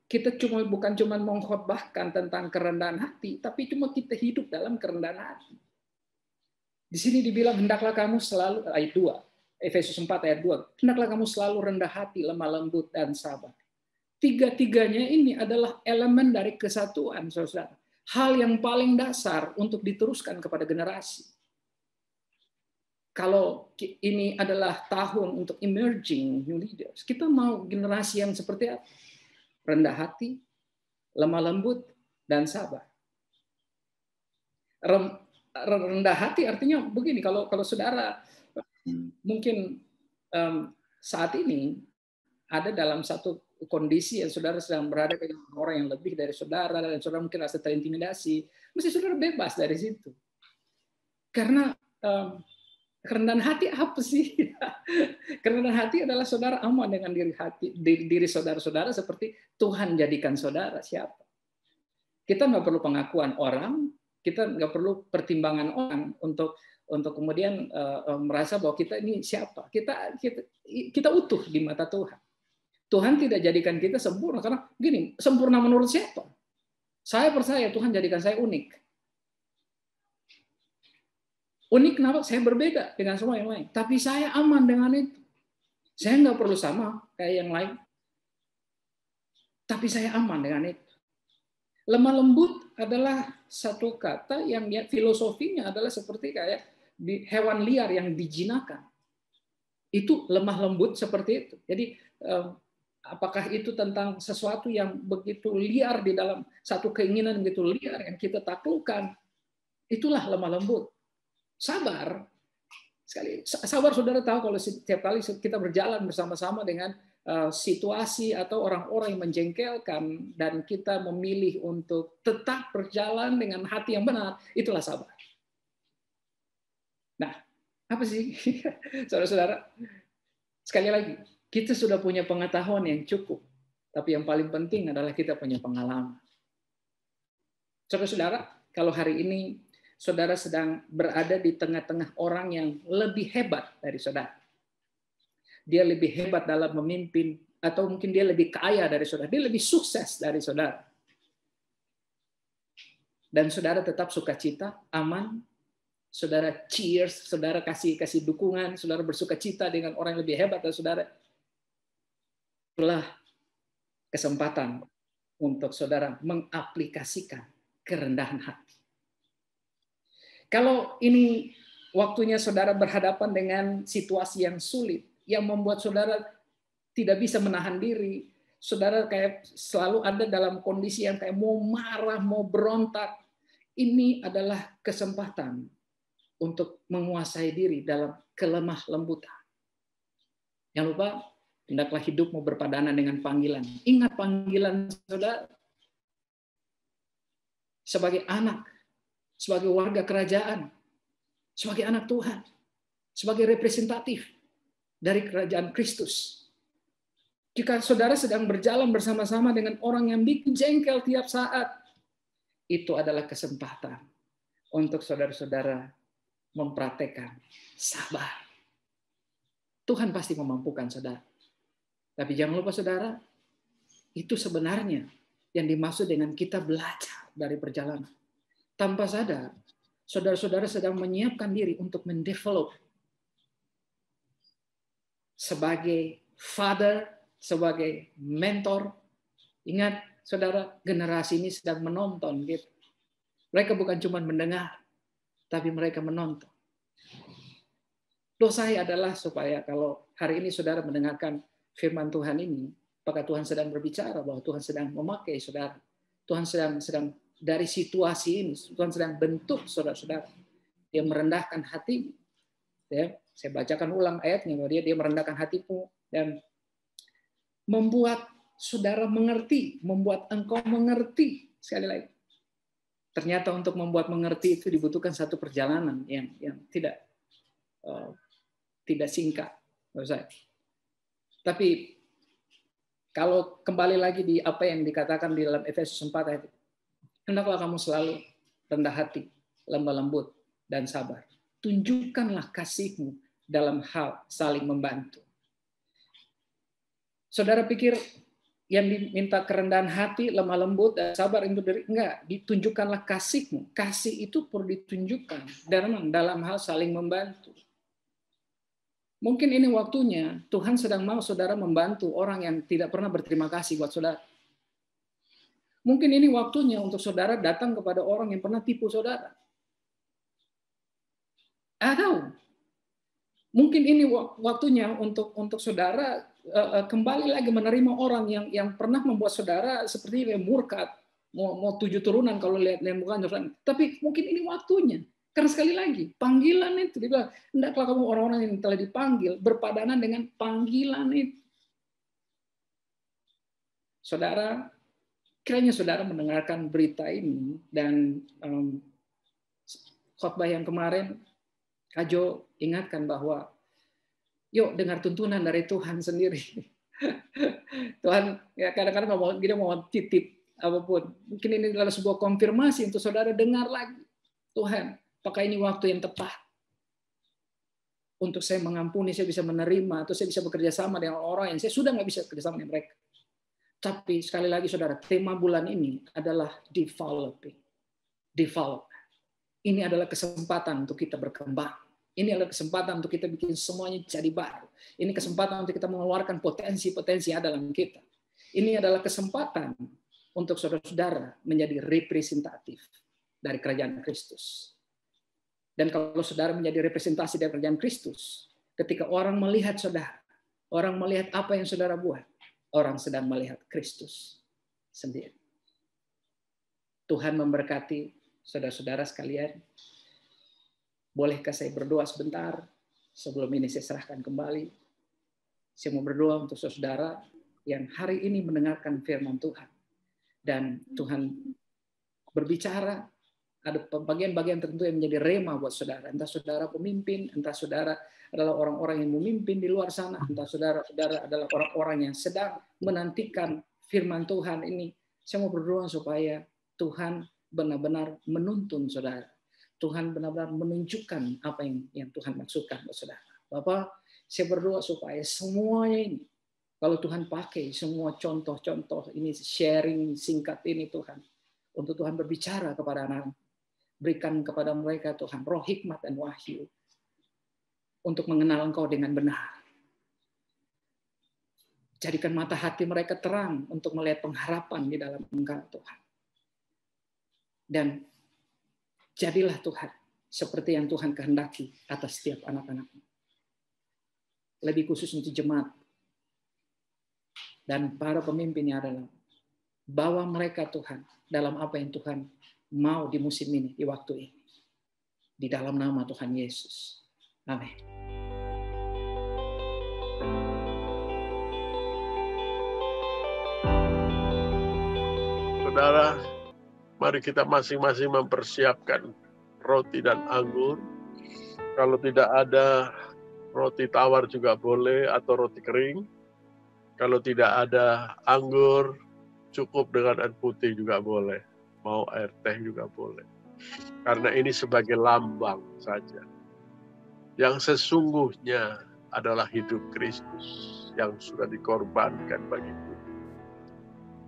kita bukan cuma mengkhotbahkan tentang kerendahan hati, tapi cuma kita hidup dalam kerendahan hati. Di sini dibilang hendaklah kamu selalu, ayat 2, Efesus 4 ayat 2, hendaklah kamu selalu rendah hati, lemah lembut dan sabar. Tiga-tiganya ini adalah elemen dari kesatuan, saudara. Hal yang paling dasar untuk diteruskan kepada generasi. Kalau ini adalah tahun untuk emerging new leaders, kita mau generasi yang seperti apa? Rendah hati, lemah lembut, dan sabar. Rendah hati artinya begini, kalau saudara mungkin saat ini ada dalam satu kondisi yang saudara sedang berada dengan orang yang lebih dari saudara, dan saudara mungkin rasa terintimidasi, mesti saudara bebas dari situ. Karena kerendahan hati apa sih? Kerendahan hati adalah saudara aman dengan diri saudara-saudara seperti Tuhan jadikan saudara siapa. Kita nggak perlu pengakuan orang, kita nggak perlu pertimbangan orang untuk kemudian merasa bahwa kita ini siapa. Kita utuh di mata Tuhan. Tuhan tidak jadikan kita sempurna karena gini, sempurna menurut siapa? Saya percaya Tuhan jadikan saya unik. Unik kenapa? Saya berbeda dengan semua yang lain. Tapi saya aman dengan itu. Saya nggak perlu sama kayak yang lain. Tapi saya aman dengan itu. Lemah lembut adalah satu kata yang filosofinya adalah seperti kayak hewan liar yang dijinakan. Itu lemah lembut seperti itu. Jadi apakah itu tentang sesuatu yang begitu liar di dalam satu keinginan begitu liar yang kita taklukkan? Itulah lemah lembut. Sabar, sabar saudara tahu kalau setiap kali kita berjalan bersama-sama dengan situasi atau orang-orang yang menjengkelkan dan kita memilih untuk tetap berjalan dengan hati yang benar, itulah sabar. Nah, apa sih saudara-saudara? Sekali lagi, kita sudah punya pengetahuan yang cukup Tapi yang paling penting adalah kita punya pengalaman. Saudara-saudara, kalau hari ini saudara sedang berada di tengah-tengah orang yang lebih hebat dari saudara. Dia lebih hebat dalam memimpin, atau mungkin dia lebih kaya dari saudara. Dia lebih sukses dari saudara. Dan saudara tetap sukacita, aman. Saudara cheers, saudara kasih dukungan, saudara bersukacita dengan orang yang lebih hebat dari saudara. Itulah kesempatan untuk saudara mengaplikasikan kerendahan hati. Kalau ini waktunya saudara berhadapan dengan situasi yang sulit, yang membuat saudara tidak bisa menahan diri, saudara kayak selalu ada dalam kondisi yang kayak mau marah, mau berontak, ini adalah kesempatan untuk menguasai diri dalam kelemah lembutan. Jangan lupa, hendaklah hidupmu berpadanan dengan panggilan. Ingat panggilan saudara sebagai anak, sebagai warga kerajaan, sebagai anak Tuhan, sebagai representatif dari kerajaan Kristus. Jika saudara sedang berjalan bersama-sama dengan orang yang bikin jengkel tiap saat, itu adalah kesempatan untuk saudara-saudara mempraktekkan sabar. Tuhan pasti memampukan saudara. Tapi jangan lupa saudara, itu sebenarnya yang dimaksud dengan kita belajar dari perjalanan. Tanpa sadar, saudara-saudara sedang menyiapkan diri untuk mendevelop sebagai father, sebagai mentor. Ingat, saudara, generasi ini sedang menonton gitu. Mereka bukan cuma mendengar, tapi mereka menonton. Doa saya adalah supaya kalau hari ini saudara mendengarkan firman Tuhan ini, apakah Tuhan sedang berbicara bahwa Tuhan sedang memakai saudara. Tuhan sedang dari situasi ini, Tuhan sedang bentuk saudara-saudara. Dia merendahkan hatimu. Ya, saya bacakan ulang ayatnya, bahwa dia merendahkan hatimu dan membuat saudara mengerti, membuat engkau mengerti. Sekali lagi, ternyata untuk membuat mengerti itu dibutuhkan satu perjalanan yang tidak singkat. Tapi kalau kembali lagi di apa yang dikatakan di dalam Efesus 4 ayat, hendaklah kamu selalu rendah hati, lemah lembut, dan sabar. Tunjukkanlah kasihmu dalam hal saling membantu. Saudara pikir yang diminta kerendahan hati, lemah lembut, dan sabar itu dari enggak, ditunjukkanlah kasihmu. Kasih itu perlu ditunjukkan dalam hal saling membantu. Mungkin ini waktunya Tuhan sedang mau saudara membantu orang yang tidak pernah berterima kasih buat saudara. Mungkin ini waktunya untuk saudara datang kepada orang yang pernah tipu saudara. Atau mungkin ini waktunya untuk saudara kembali lagi menerima orang yang pernah membuat saudara seperti ini murka, mau 7 turunan kalau lihat bukan. Tapi mungkin ini waktunya. Karena sekali lagi, panggilan itu, dibilang, hendaklah kamu orang-orang yang telah dipanggil, berpadanan dengan panggilan itu. Saudara, kiranya saudara mendengarkan berita ini, dan khotbah yang kemarin, Kajo ingatkan bahwa, yuk dengar tuntunan dari Tuhan sendiri. Tuhan, ya kadang-kadang kita mau titip apapun. Mungkin ini adalah sebuah konfirmasi untuk saudara dengar lagi. Tuhan, apakah ini waktu yang tepat untuk saya mengampuni, saya bisa menerima, atau saya bisa bekerja sama dengan orang yang saya sudah nggak bisa bekerja sama dengan mereka. Tapi sekali lagi saudara, tema bulan ini adalah developing. Develop. Ini adalah kesempatan untuk kita berkembang. Ini adalah kesempatan untuk kita bikin semuanya jadi baru. Ini kesempatan untuk kita mengeluarkan potensi-potensi yang ada dalam kita. Ini adalah kesempatan untuk saudara-saudara menjadi representatif dari kerajaan Kristus. Dan kalau saudara menjadi representasi dari kerajaan Kristus, ketika orang melihat saudara, orang melihat apa yang saudara buat, orang sedang melihat Kristus sendiri. Tuhan memberkati saudara-saudara sekalian. Bolehkah saya berdoa sebentar sebelum ini saya serahkan kembali? Saya mau berdoa untuk saudara yang hari ini mendengarkan firman Tuhan. Dan Tuhan berbicara, ada bagian-bagian tertentu yang menjadi rema buat saudara. Entah saudara pemimpin, entah saudara adalah orang-orang yang memimpin di luar sana, entah saudara adalah orang-orang yang sedang menantikan firman Tuhan ini, saya mau berdoa supaya Tuhan benar-benar menuntun saudara. Tuhan benar-benar menunjukkan apa yang Tuhan maksudkan buat saudara. Bapak, saya berdoa supaya semuanya ini, kalau Tuhan pakai semua contoh-contoh ini, sharing singkat ini Tuhan, untuk Tuhan berbicara kepada anak, berikan kepada mereka Tuhan roh hikmat dan wahyu untuk mengenal Engkau dengan benar. Jadikan mata hati mereka terang untuk melihat pengharapan di dalam Engkau Tuhan. Dan jadilah Tuhan seperti yang Tuhan kehendaki atas setiap anak-anak-Mu. Lebih khusus untuk jemaat dan para pemimpinnya adalah bawa mereka Tuhan dalam apa yang Tuhan mau di musim ini, di waktu ini. Di dalam nama Tuhan Yesus. Amin. Saudara, mari kita masing-masing mempersiapkan roti dan anggur. Kalau tidak ada roti tawar juga boleh, atau roti kering. Kalau tidak ada anggur, cukup dengan air putih juga boleh. Mau air teh juga boleh. Karena ini sebagai lambang saja. Yang sesungguhnya adalah hidup Kristus yang sudah dikorbankan bagi kita.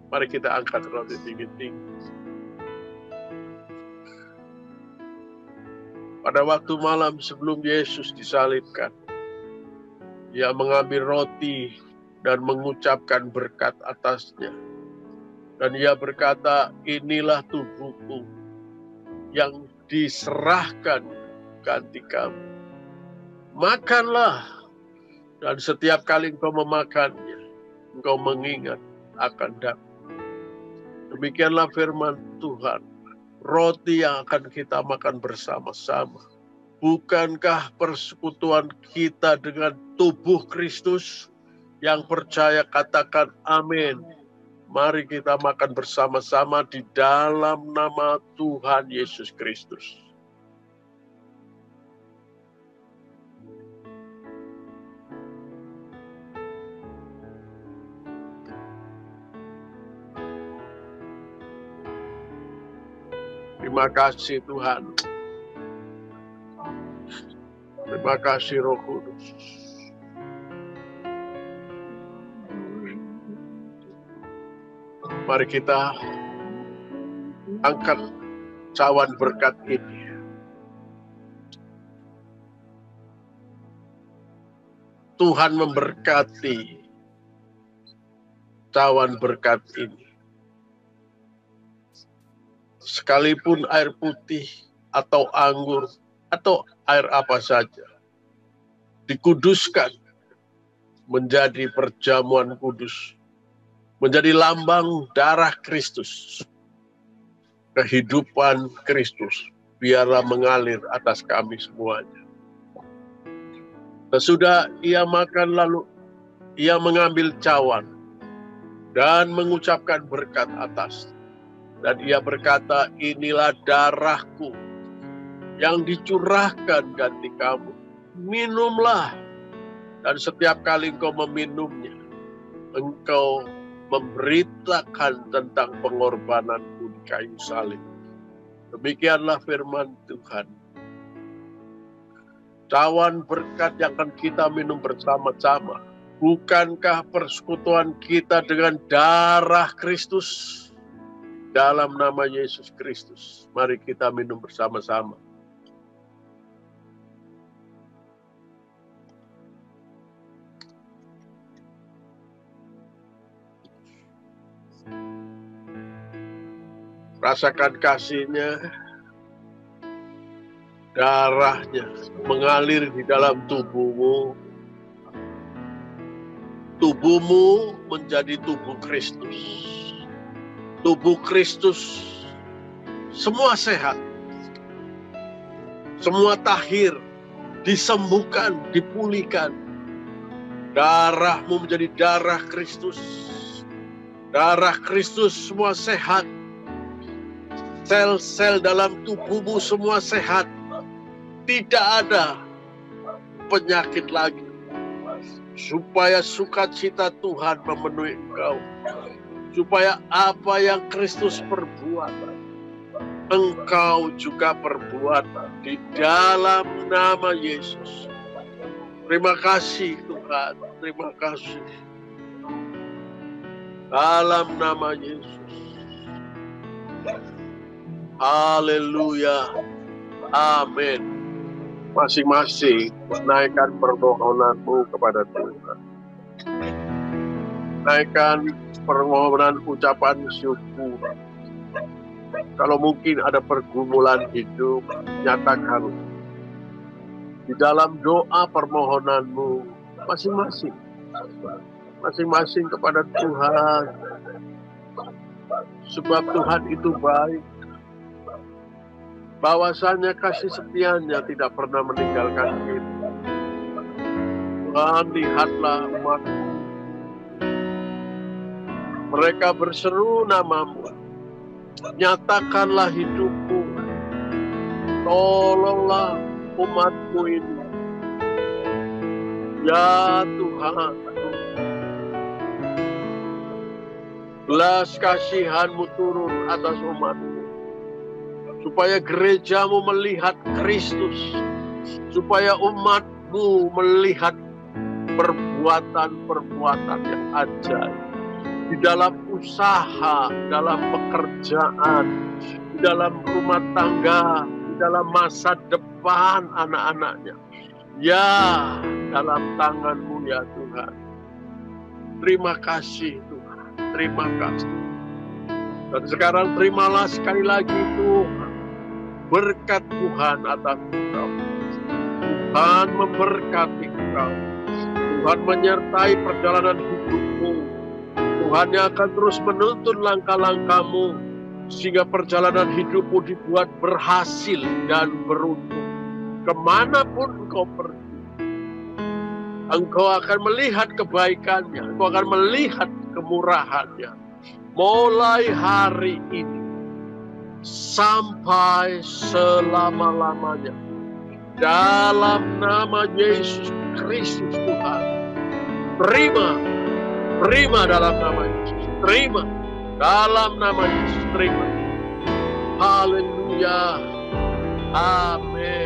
Mari kita angkat roti tinggi-tinggi. Pada waktu malam sebelum Yesus disalibkan, Ia mengambil roti dan mengucapkan berkat atasnya. Dan Ia berkata, inilah tubuhku yang diserahkan ganti kamu. Makanlah, dan setiap kali engkau memakannya, engkau mengingat akan dapat. Demikianlah firman Tuhan, roti yang akan kita makan bersama-sama. Bukankah persekutuan kita dengan tubuh Kristus? Yang percaya katakan amin. Mari kita makan bersama-sama di dalam nama Tuhan Yesus Kristus. Terima kasih Tuhan. Terima kasih Roh Kudus. Mari kita angkat cawan berkat ini. Tuhan memberkati cawan berkat ini. Sekalipun air putih atau anggur atau air apa saja dikuduskan menjadi perjamuan kudus, menjadi lambang darah Kristus, kehidupan Kristus biarlah mengalir atas kami semuanya. Sesudah Ia makan, lalu Ia mengambil cawan dan mengucapkan berkat atas. Dan Ia berkata, inilah darahku yang dicurahkan ganti kamu. Minumlah, dan setiap kali engkau meminumnya, engkau memberitakan tentang pengorbananku di kayu salib. Demikianlah firman Tuhan. Cawan berkat yang akan kita minum bersama-sama. Bukankah persekutuan kita dengan darah Kristus? Dalam nama Yesus Kristus, mari kita minum bersama-sama. Rasakan kasih-Nya, darah-Nya mengalir di dalam tubuhmu. Tubuhmu menjadi tubuh Kristus. Tubuh Kristus semua sehat, semua tahir, disembuhkan, dipulihkan. Darahmu menjadi darah Kristus. Darah Kristus semua sehat. Sel-sel dalam tubuhmu semua sehat. Tidak ada penyakit lagi. Supaya sukacita Tuhan memenuhi engkau. supaya apa yang Kristus perbuat, Engkau juga perbuat di dalam nama Yesus. Terima kasih Tuhan, terima kasih. Dalam nama Yesus. Haleluya. Amin. Masing-masing naikkan permohonanmu kepada Tuhan. Naikkan permohonan ucapan syukur. Kalau mungkin ada pergumulan hidup, nyatakan di dalam doa permohonanmu masing-masing. Masing-masing kepada Tuhan. Sebab Tuhan itu baik. Bahwasanya kasih setianya tidak pernah meninggalkan kita. Tuhan, lihatlah umat-Mu. Mereka berseru nama-Mu. Nyatakanlah hidup-Mu. Tolonglah umat-Mu ini. Ya Tuhan. Belas kasihan-Mu turun atas umat-Mu. Supaya gereja-Mu melihat Kristus. Supaya umat-Mu melihat perbuatan-perbuatan yang ajaib. Di dalam usaha, dalam pekerjaan, di dalam rumah tangga, di dalam masa depan anak-anaknya. Ya, dalam tangan-Mu ya Tuhan. Terima kasih Tuhan, terima kasih. Dan sekarang terimalah sekali lagi Tuhan, berkat Tuhan atas engkau. Tuhan memberkati engkau. Tuhan menyertai perjalanan hidupmu. Tuhan yang akan terus menuntun langkah-langkahmu, sehingga perjalanan hidupmu dibuat berhasil dan beruntung. Kemanapun engkau pergi, engkau akan melihat kebaikannya, engkau akan melihat kemurahannya. Mulai hari ini, sampai selama-lamanya. Dalam nama Yesus Kristus Tuhan. Terima dalam nama Yesus. Terima dalam nama Yesus. Terima. Haleluya. Amin.